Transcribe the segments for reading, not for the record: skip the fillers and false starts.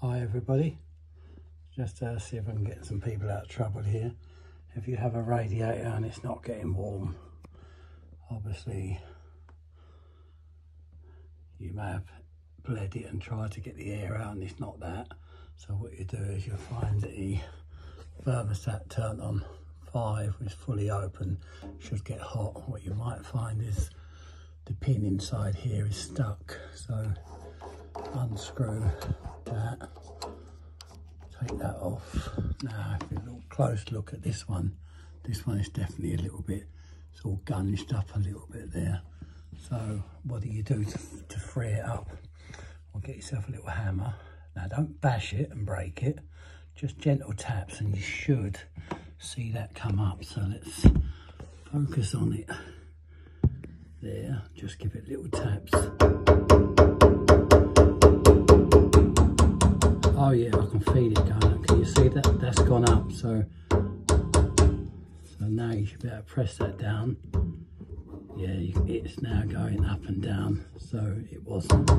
Hi everybody, just see if I can get some people out of trouble here. If you have a radiator and it's not getting warm, obviously you may have bled it and tried to get the air out and it's not that. So what you do is you'll find that the thermostat turned on 5, which is fully open, should get hot. What you might find is the pin inside here is stuck, so unscrew that, take that off. Now if you look close look at this one is definitely a little bit, it's all gunged up a little bit there. So what do you do to free it up? Well, get yourself a little hammer. Now don't bash it and break it, just gentle taps and you should see that come up. So let's focus on it there, just give it little taps. Oh yeah, I can feel it going up. Can you see that? That's gone up. So now you should be able to press that down. Yeah, it's now going up and down. So it wasn't.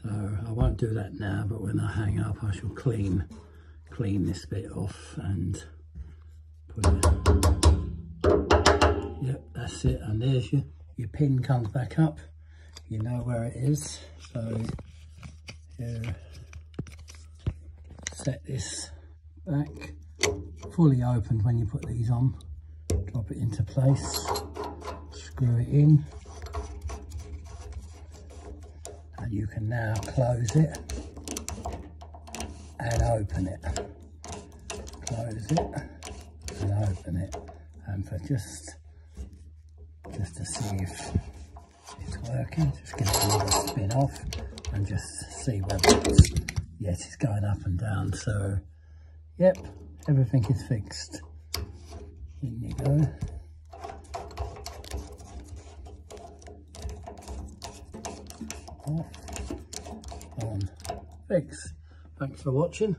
So I won't do that now, but when I hang up, I shall clean this bit off and put it. Yep, that's it. And there's your pin comes back up. You know where it is. So you set this back, fully opened when you put these on. Drop it into place, screw it in, and you can now close it and open it. Close it and open it, and for just to see if it's working, just give it a little spin off and just see whether it's, yes, it's going up and down. So yep, everything is fixed. In you go. Off, on, fix. Thanks for watching.